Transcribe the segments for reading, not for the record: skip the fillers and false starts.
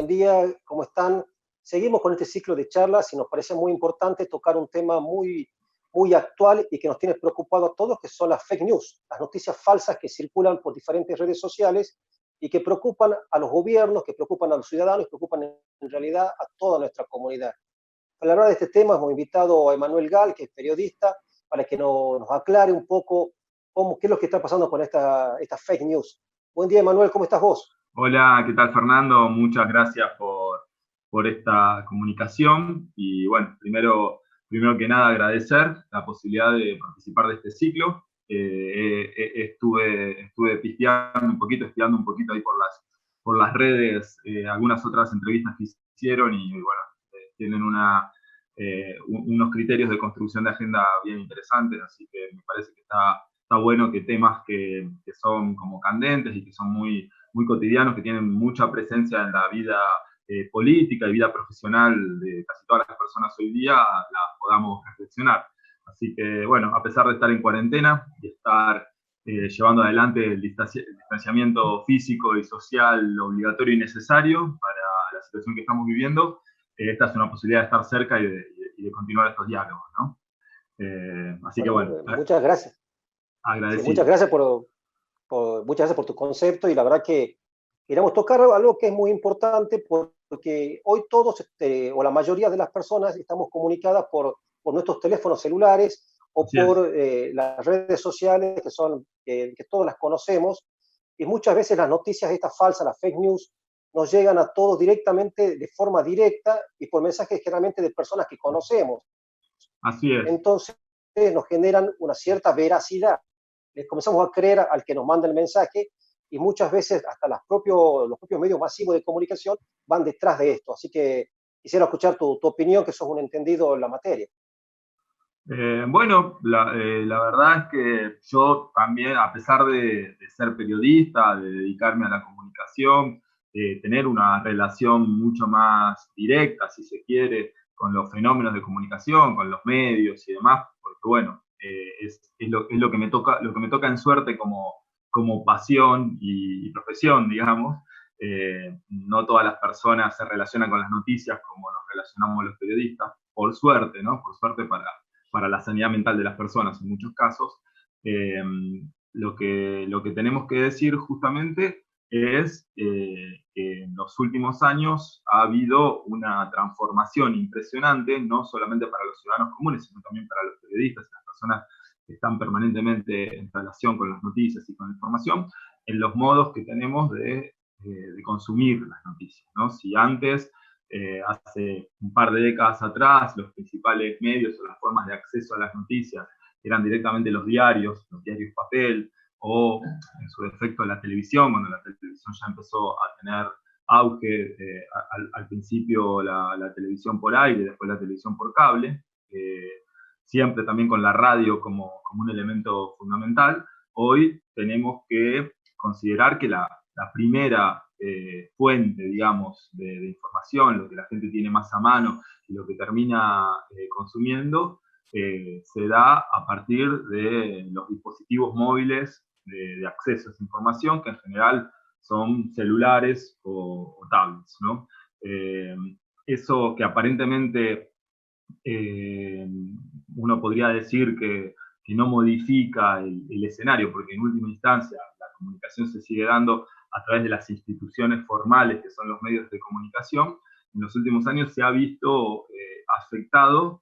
Buen día, ¿cómo están? Seguimos con este ciclo de charlas y nos parece muy importante tocar un tema muy actual y que nos tiene preocupados a todos, que son las fake news, las noticias falsas que circulan por diferentes redes sociales y que preocupan a los gobiernos, que preocupan a los ciudadanos, que preocupan en realidad a toda nuestra comunidad. Para hablar de este tema hemos invitado a Emanuel Gal, que es periodista, para que nos aclare un poco qué es lo que está pasando con esta fake news. Buen día, Emanuel, ¿cómo estás vos? Hola, ¿qué tal, Fernando? Muchas gracias por esta comunicación. Y bueno, primero que nada agradecer la posibilidad de participar de este ciclo. Estuve pisteando un poquito, espiando un poquito ahí por las redes, algunas otras entrevistas que hicieron y bueno, tienen unos criterios de construcción de agenda bien interesantes, así que me parece que está bueno que temas que son como candentes y que son muy cotidianos, que tienen mucha presencia en la vida política y vida profesional de casi todas las personas hoy día, las podamos reflexionar. Así que, bueno, a pesar de estar en cuarentena y estar llevando adelante el distanciamiento físico y social obligatorio y necesario para la situación que estamos viviendo, esta es una posibilidad de estar cerca y de continuar estos diálogos, ¿no? Así que, Bueno, bueno, muchas gracias. Sí, agradecido. muchas gracias por tu concepto y la verdad que queremos tocar algo que es muy importante porque hoy todos, o la mayoría de las personas, estamos comunicadas por nuestros teléfonos celulares o Así es. por las redes sociales que todos las conocemos y muchas veces las noticias estas falsas, las fake news, nos llegan a todos directamente, de forma directa y por mensajes generalmente de personas que conocemos. Así es. Entonces nos generan una cierta veracidad. Les comenzamos a creer al que nos manda el mensaje y muchas veces hasta los propios medios masivos de comunicación van detrás de esto. Así que quisiera escuchar tu opinión, que sos un entendido en la materia. Bueno, la verdad es que yo también, a pesar de ser periodista, de dedicarme a la comunicación, de tener una relación mucho más directa, si se quiere, con los fenómenos de comunicación, con los medios y demás, porque bueno, es lo que me toca en suerte como pasión y profesión, digamos. No todas las personas se relacionan con las noticias como nos relacionamos los periodistas, por suerte, ¿no? Por suerte para la sanidad mental de las personas en muchos casos. Eh, lo que tenemos que decir justamente es que en los últimos años ha habido una transformación impresionante, no solamente para los ciudadanos comunes, sino también para los periodistas y las personas que están permanentemente en relación con las noticias y con la información, en los modos que tenemos de consumir las noticias, ¿no? Si antes hace un par de décadas atrás, los principales medios o las formas de acceso a las noticias eran directamente los diarios papel, o en su defecto la televisión, cuando la televisión ya empezó a tener auge, al principio la televisión por aire, después la televisión por cable, siempre también con la radio como un elemento fundamental. Hoy tenemos que considerar que la primera fuente, digamos, de información, lo que la gente tiene más a mano y lo que termina consumiendo, se da a partir de los dispositivos móviles de acceso a esa información, que en general son celulares o tablets, ¿no? Eso que aparentemente uno podría decir que no modifica el escenario, porque en última instancia la comunicación se sigue dando a través de las instituciones formales que son los medios de comunicación. En los últimos años se ha visto afectado,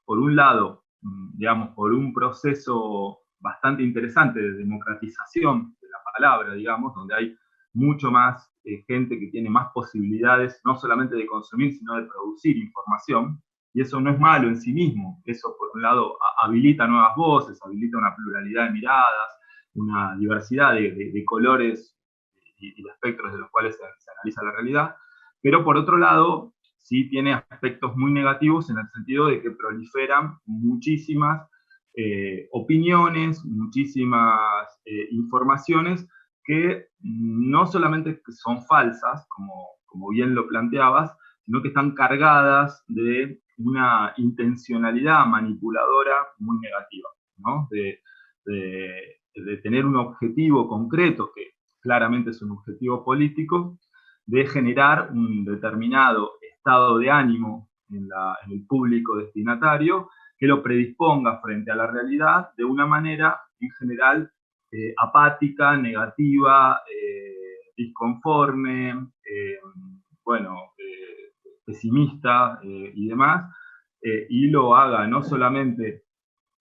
por un lado, digamos, por un proceso bastante interesante de democratización de la palabra, digamos, donde hay mucho más gente que tiene más posibilidades, no solamente de consumir, sino de producir información, y eso no es malo en sí mismo. Eso, por un lado, habilita nuevas voces, habilita una pluralidad de miradas, una diversidad de colores y de espectros de los cuales se analiza la realidad. Pero, por otro lado, sí tiene aspectos muy negativos en el sentido de que proliferan muchísimas opiniones, muchísimas informaciones que no solamente son falsas, como bien lo planteabas, sino que están cargadas de una intencionalidad manipuladora muy negativa, ¿no? De tener un objetivo concreto, que claramente es un objetivo político, de generar un determinado estado de ánimo en el público destinatario que lo predisponga frente a la realidad de una manera, en general, apática, negativa, disconforme, pesimista y demás, y lo haga no solamente,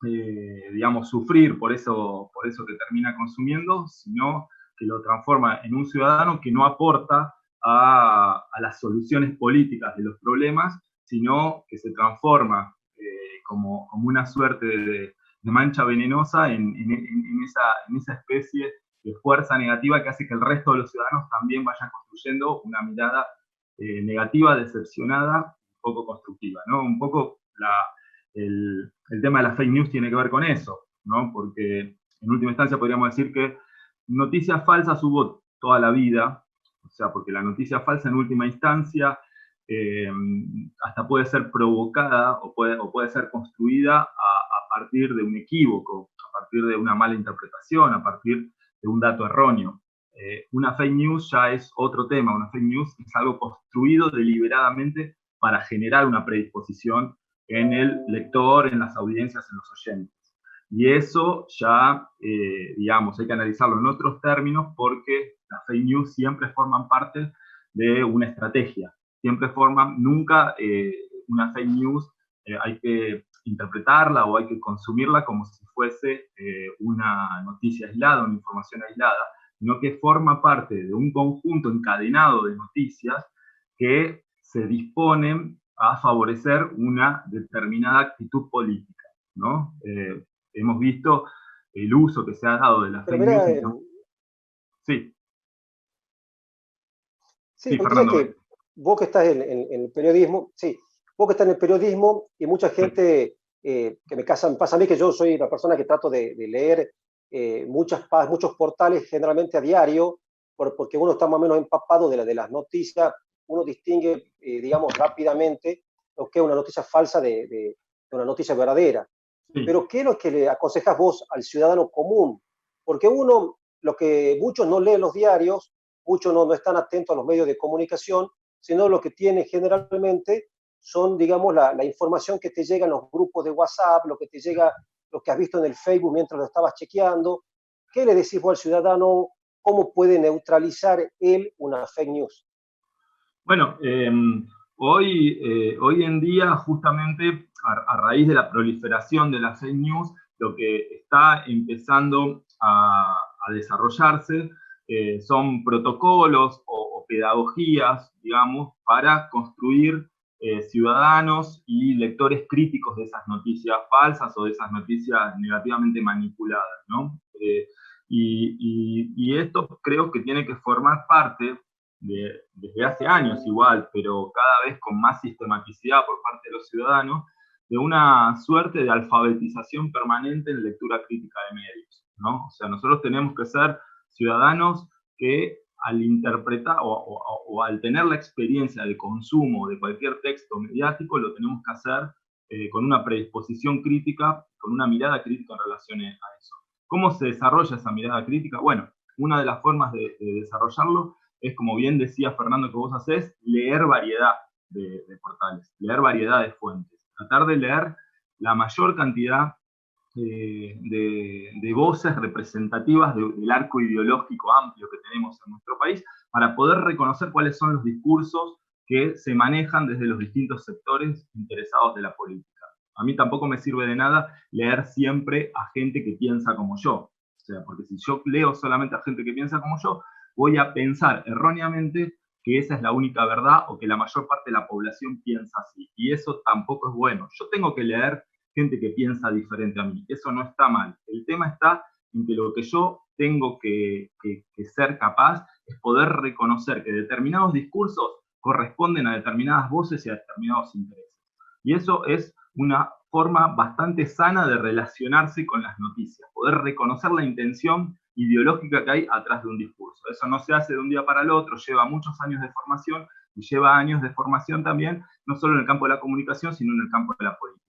digamos, sufrir por eso que termina consumiendo, sino que lo transforma en un ciudadano que no aporta a las soluciones políticas de los problemas, sino que se transforma como una suerte de mancha venenosa en esa especie de fuerza negativa que hace que el resto de los ciudadanos también vayan construyendo una mirada negativa, decepcionada, poco constructiva, ¿no? Un poco el tema de las fake news tiene que ver con eso, ¿no? Porque en última instancia podríamos decir que noticias falsas hubo toda la vida, o sea, porque la noticia falsa en última instancia hasta puede ser provocada o puede ser construida a partir de un equívoco, a partir de una mala interpretación, a partir de un dato erróneo. Una fake news ya es otro tema, una fake news es algo construido deliberadamente para generar una predisposición en el lector, en las audiencias, en los oyentes. Y eso ya, digamos, hay que analizarlo en otros términos porque las fake news siempre forman parte de una estrategia. Siempre forman, nunca una fake news hay que interpretarla o hay que consumirla como si fuese una noticia aislada, una información aislada, sino que forma parte de un conjunto encadenado de noticias que se disponen a favorecer una determinada actitud política, ¿no? Hemos visto el uso que se ha dado de la Pero fake mira, news. Sí, sí, sí, porque sé Fernando. que vos que estás en el periodismo, sí, vos que estás en el periodismo y mucha gente que me pasa a mí que yo soy la persona que trato de leer muchos portales generalmente a diario, porque uno está más o menos empapado de las noticias, uno distingue, digamos, rápidamente lo que es una noticia falsa de una noticia verdadera. Sí. Pero ¿qué es lo que le aconsejas vos al ciudadano común? Porque uno, lo que muchos no leen los diarios, muchos no están atentos a los medios de comunicación, sino lo que tienen generalmente son, digamos, la información que te llega en los grupos de WhatsApp, lo que te llega, lo que has visto en el Facebook mientras lo estabas chequeando. ¿Qué le decís vos al ciudadano? ¿Cómo puede neutralizar él una fake news? Bueno, hoy en día, justamente a raíz de la proliferación de las fake news, lo que está empezando a desarrollarse son protocolos o pedagogías, digamos, para construir ciudadanos y lectores críticos de esas noticias falsas o de esas noticias negativamente manipuladas, ¿no? Y esto creo que tiene que formar parte desde hace años igual, pero cada vez con más sistematicidad por parte de los ciudadanos, de una suerte de alfabetización permanente en lectura crítica de medios, ¿no? O sea, nosotros tenemos que ser ciudadanos que al interpretar o al tener la experiencia de consumo de cualquier texto mediático, lo tenemos que hacer con una predisposición crítica, con una mirada crítica en relación a eso. ¿Cómo se desarrolla esa mirada crítica? Bueno, una de las formas de desarrollarlo es, como bien decía Fernando que vos hacés, leer variedad de portales, leer variedad de fuentes, tratar de leer la mayor cantidad de voces representativas del arco ideológico amplio que tenemos en nuestro país para poder reconocer cuáles son los discursos que se manejan desde los distintos sectores interesados de la política. A mí tampoco me sirve de nada leer siempre a gente que piensa como yo. O sea, porque si yo leo solamente a gente que piensa como yo, voy a pensar erróneamente que esa es la única verdad o que la mayor parte de la población piensa así. Y eso tampoco es bueno. Yo tengo que leer gente que piensa diferente a mí. Eso no está mal. El tema está en que lo que yo tengo que ser capaz es poder reconocer que determinados discursos corresponden a determinadas voces y a determinados intereses. Y eso es una forma bastante sana de relacionarse con las noticias, poder reconocer la intención ideológica que hay atrás de un discurso. Eso no se hace de un día para el otro, lleva muchos años de formación y lleva años de formación también, no solo en el campo de la comunicación, sino en el campo de la política.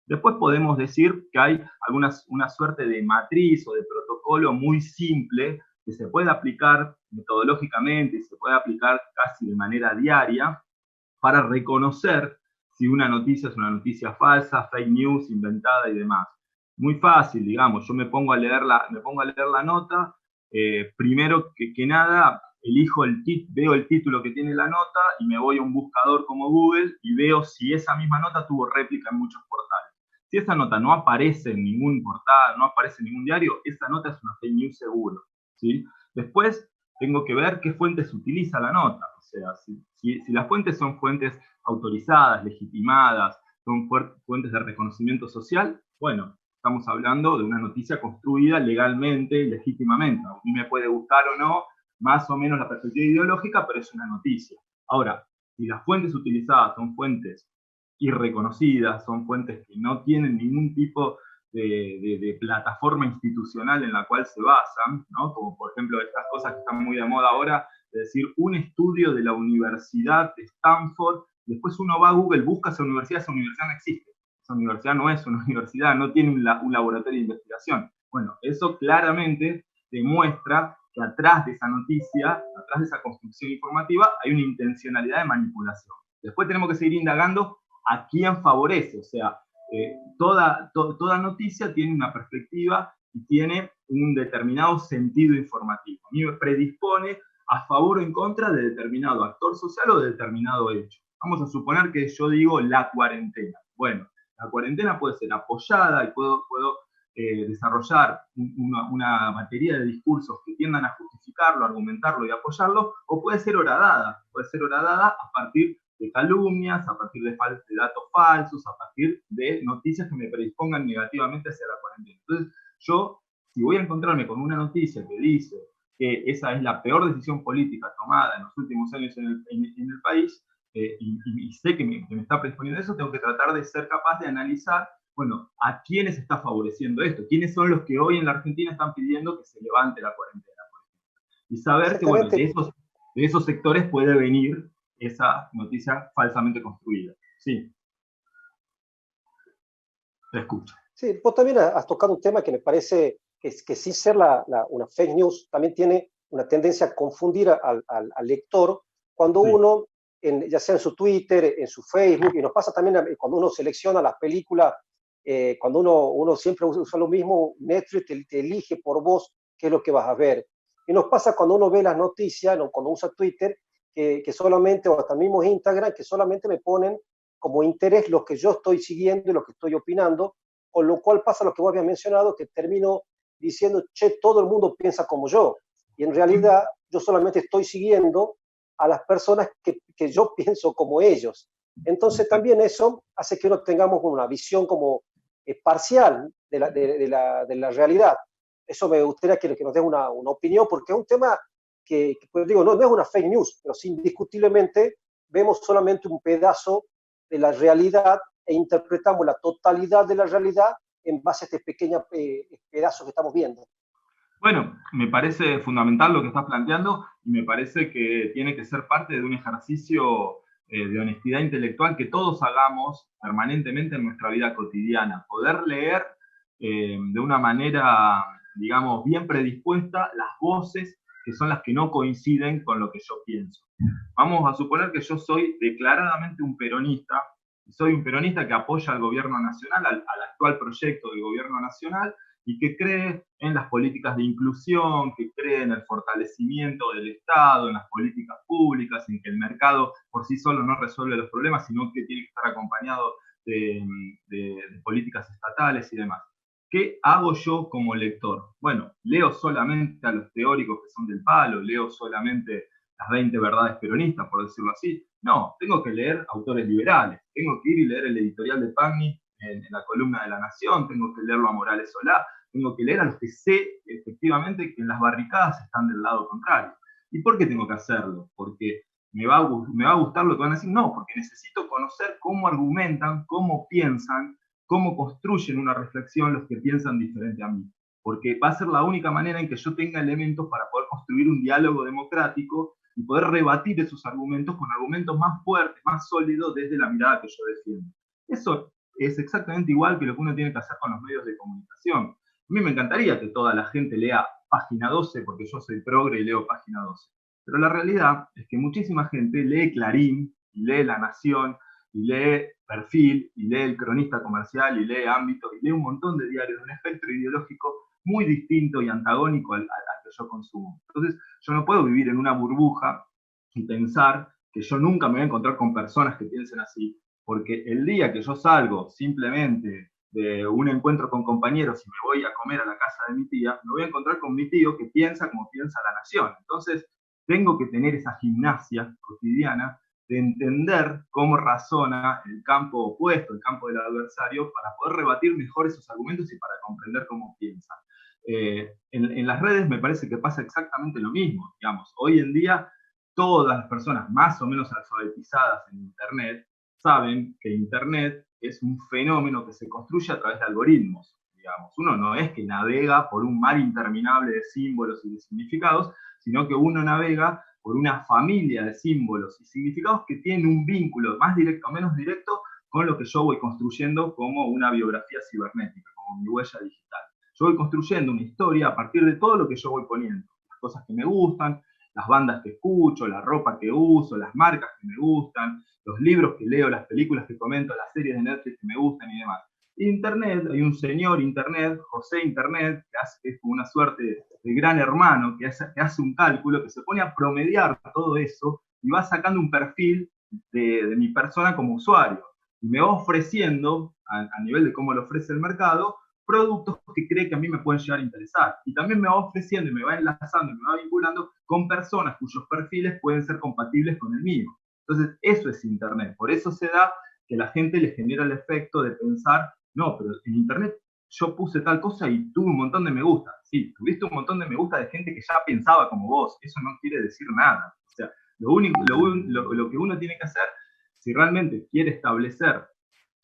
Después podemos decir que hay una suerte de matriz o de protocolo muy simple que se puede aplicar metodológicamente y se puede aplicar casi de manera diaria para reconocer si una noticia es una noticia falsa, fake news, inventada y demás. Muy fácil, digamos, yo me pongo a leer la nota, primero que nada veo el título que tiene la nota y me voy a un buscador como Google y veo si esa misma nota tuvo réplica en muchos portales. Si esa nota no aparece en ningún portal, no aparece en ningún diario, esa nota es una fake news seguro, ¿sí? Después tengo que ver qué fuentes utiliza la nota. O sea, si las fuentes son fuentes autorizadas, legitimadas, son fuentes de reconocimiento social, bueno, estamos hablando de una noticia construida legalmente y legítimamente. A mí me puede gustar o no, más o menos la perspectiva ideológica, pero es una noticia. Ahora, si las fuentes utilizadas son fuentes irreconocidas, son fuentes que no tienen ningún tipo de plataforma institucional en la cual se basan, ¿no? Como por ejemplo estas cosas que están muy de moda ahora, es decir, un estudio de la Universidad de Stanford, después uno va a Google, busca esa universidad no existe. Esa universidad no es una universidad, no tiene un laboratorio de investigación. Bueno, eso claramente demuestra que atrás de esa noticia, atrás de esa construcción informativa, hay una intencionalidad de manipulación. Después tenemos que seguir indagando a quién favorece, o sea, toda noticia tiene una perspectiva y tiene un determinado sentido informativo. A mí me predispone a favor o en contra de determinado actor social o de determinado hecho. Vamos a suponer que yo digo la cuarentena. Bueno, la cuarentena puede ser apoyada y puedo desarrollar una batería de discursos que tiendan a justificarlo, argumentarlo y apoyarlo, o puede ser horadada a partir de calumnias, a partir de datos falsos, a partir de noticias que me predispongan negativamente hacia la cuarentena. Entonces, yo, si voy a encontrarme con una noticia que dice que esa es la peor decisión política tomada en los últimos años en el país, y sé que me está predisponiendo eso, tengo que tratar de ser capaz de analizar, bueno, ¿a quiénes está favoreciendo esto? ¿Quiénes son los que hoy en la Argentina están pidiendo que se levante la cuarentena, por ejemplo? Y saber que, bueno, de esos sectores puede venir esa noticia falsamente construida. Sí. Te escucho. Sí, vos también has tocado un tema que me parece que sin ser una fake news, también tiene una tendencia a confundir al lector cuando uno, ya sea en su Twitter, en su Facebook, y nos pasa también cuando uno selecciona las películas, cuando uno siempre usa lo mismo, Netflix te elige por vos qué es lo que vas a ver. Y nos pasa cuando uno ve las noticias, cuando usa Twitter, que solamente, o hasta el mismo Instagram, que solamente me ponen como interés lo que yo estoy siguiendo y lo que estoy opinando, con lo cual pasa lo que vos habías mencionado, que termino diciendo, che, todo el mundo piensa como yo. Y en realidad yo solamente estoy siguiendo a las personas que yo pienso como ellos. Entonces también eso hace que uno tengamos una visión como parcial de la realidad. Eso me gustaría que nos dé una opinión, porque es un tema que pues digo, no es una fake news, pero sí, indiscutiblemente vemos solamente un pedazo de la realidad e interpretamos la totalidad de la realidad en base a este pequeño pedazo que estamos viendo. Bueno, me parece fundamental lo que estás planteando y me parece que tiene que ser parte de un ejercicio de honestidad intelectual que todos hagamos permanentemente en nuestra vida cotidiana. Poder leer de una manera, digamos, bien predispuesta las voces que son las que no coinciden con lo que yo pienso. Vamos a suponer que yo soy declaradamente un peronista, soy un peronista que apoya al gobierno nacional, al actual proyecto del gobierno nacional, y que cree en las políticas de inclusión, que cree en el fortalecimiento del Estado, en las políticas públicas, en que el mercado por sí solo no resuelve los problemas, sino que tiene que estar acompañado de políticas estatales y demás. ¿Qué hago yo como lector? Bueno, leo solamente a los teóricos que son del palo, leo solamente las 20 verdades peronistas, por decirlo así. No, tengo que leer autores liberales, tengo que ir y leer el editorial de Pagni en la columna de La Nación, tengo que leerlo a Morales Solá, tengo que leer a los que sé efectivamente que en las barricadas están del lado contrario. ¿Y por qué tengo que hacerlo? Porque me va a gustar lo que van a decir. No, porque necesito conocer cómo argumentan, cómo piensan, cómo construyen una reflexión los que piensan diferente a mí. Porque va a ser la única manera en que yo tenga elementos para poder construir un diálogo democrático y poder rebatir esos argumentos con argumentos más fuertes, más sólidos desde la mirada que yo defiendo. Eso es exactamente igual que lo que uno tiene que hacer con los medios de comunicación. A mí me encantaría que toda la gente lea página 12 porque yo soy progre y leo página 12. Pero la realidad es que muchísima gente lee Clarín, y lee La Nación, y lee Perfil, y lee El Cronista Comercial, y lee Ámbito, y lee un montón de diarios de un espectro ideológico muy distinto y antagónico al que yo consumo. Entonces, yo no puedo vivir en una burbuja y pensar que yo nunca me voy a encontrar con personas que piensen así, porque el día que yo salgo simplemente de un encuentro con compañeros y me voy a comer a la casa de mi tía, me voy a encontrar con mi tío que piensa como piensa La Nación. Entonces, tengo que tener esa gimnasia cotidiana de entender cómo razona el campo opuesto, el campo del adversario, para poder rebatir mejor esos argumentos y para comprender cómo piensan. En las redes me parece que pasa exactamente lo mismo. Digamos, hoy en día todas las personas más o menos alfabetizadas en Internet saben que Internet es un fenómeno que se construye a través de algoritmos. Digamos, uno no es que navega por un mar interminable de símbolos y de significados, sino que uno navega por una familia de símbolos y significados que tienen un vínculo más directo o menos directo con lo que yo voy construyendo como una biografía cibernética, como mi huella digital. Yo voy construyendo una historia a partir de todo lo que yo voy poniendo, las cosas que me gustan, las bandas que escucho, la ropa que uso, las marcas que me gustan, los libros que leo, las películas que comento, las series de Netflix que me gustan y demás. Internet, hay un señor Internet, José Internet, que es como una suerte de gran hermano, que hace un cálculo, que se pone a promediar todo eso y va sacando un perfil de mi persona como usuario. Y me va ofreciendo, a nivel de cómo lo ofrece el mercado, productos que cree que a mí me pueden llegar a interesar. Y también me va ofreciendo y me va enlazando y me va vinculando con personas cuyos perfiles pueden ser compatibles con el mío. Entonces, eso es Internet. Por eso se da que la gente le genera el efecto de pensar, no, pero en Internet yo puse tal cosa y tuve un montón de me gusta. Sí, tuviste un montón de me gusta de gente que ya pensaba como vos. Eso no quiere decir nada. O sea, lo que uno tiene que hacer, si realmente quiere establecer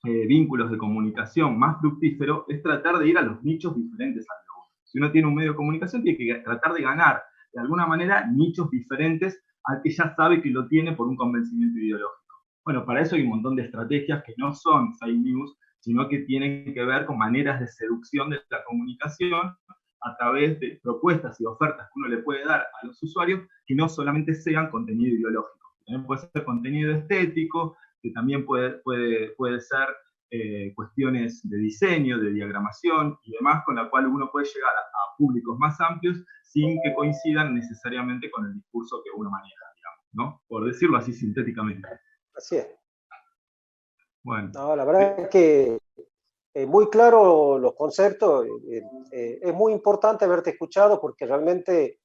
vínculos de comunicación más fructífero, es tratar de ir a los nichos diferentes al de uno. Si uno tiene un medio de comunicación, tiene que tratar de ganar, de alguna manera, nichos diferentes al que ya sabe que lo tiene por un convencimiento ideológico. Bueno, para eso hay un montón de estrategias que no son fake news, sino que tienen que ver con maneras de seducción de la comunicación a través de propuestas y ofertas que uno le puede dar a los usuarios que no solamente sean contenido ideológico. También puede ser contenido estético, que también puede ser cuestiones de diseño, de diagramación y demás, con la cual uno puede llegar a públicos más amplios sin que coincidan necesariamente con el discurso que uno maneja, digamos, ¿no? Por decirlo así sintéticamente. Así es. Bueno. No, la verdad es que muy claro los conceptos. Es muy importante haberte escuchado porque realmente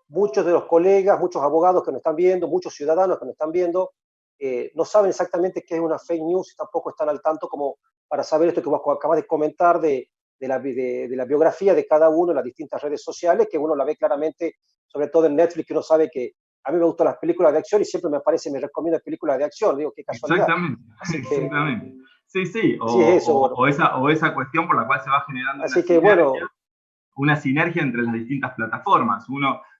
muchos de los colegas, muchos abogados que nos están viendo, muchos ciudadanos que nos están viendo, no saben exactamente qué es una fake news y tampoco están al tanto como para saber esto que vos acabas de comentar de la biografía de cada uno en las distintas redes sociales, que uno la ve claramente, sobre todo en Netflix, que uno sabe que a mí me gustan las películas de acción y siempre me aparece, me recomienda películas de acción. Digo, qué casualidad. Exactamente, Así que, exactamente. Sí, sí, así es eso. Bueno. o esa cuestión por la cual se va generando Así que, bueno, una sinergia entre las distintas plataformas.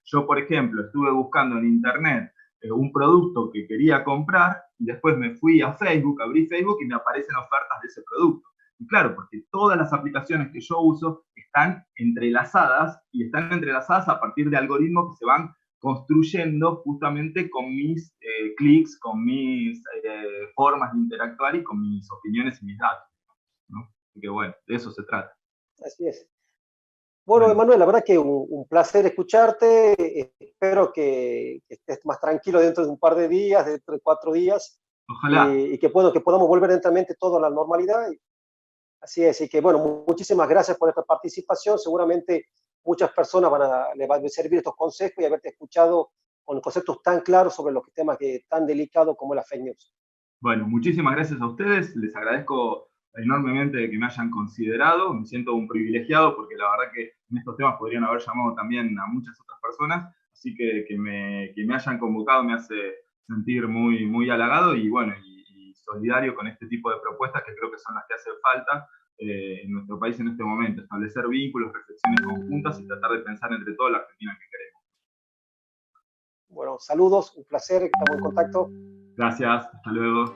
Yo, por ejemplo, estuve buscando en Internet un producto que quería comprar y después me fui a Facebook, abrí Facebook y me aparecen ofertas de ese producto. Y claro, porque todas las aplicaciones que yo uso están entrelazadas y están entrelazadas a partir de algoritmos que se van construyendo justamente con mis clics, con mis formas de interactuar y con mis opiniones y mis datos, ¿no? Así que bueno, de eso se trata. Así es. Bueno, Emanuel, la verdad que un placer escucharte. Espero que estés más tranquilo dentro de un par de días, dentro de 4 días. Ojalá. Y que podamos volver lentamente todo a la normalidad. Así es, y que bueno, muchísimas gracias por esta participación. Seguramente muchas personas les van a servir estos consejos y haberte escuchado con conceptos tan claros sobre los temas tan delicados como la fake news. Bueno, muchísimas gracias a ustedes. Les agradezco enormemente que me hayan considerado. Me siento un privilegiado porque la verdad que en estos temas podrían haber llamado también a muchas otras personas. Así que me hayan convocado me hace sentir muy, muy halagado y bueno, y solidario con este tipo de propuestas que creo que son las que hacen falta en nuestro país en este momento. Establecer vínculos, reflexiones conjuntas y tratar de pensar entre toda la Argentina que queremos. Bueno, saludos, un placer, estamos en contacto. Gracias, hasta luego.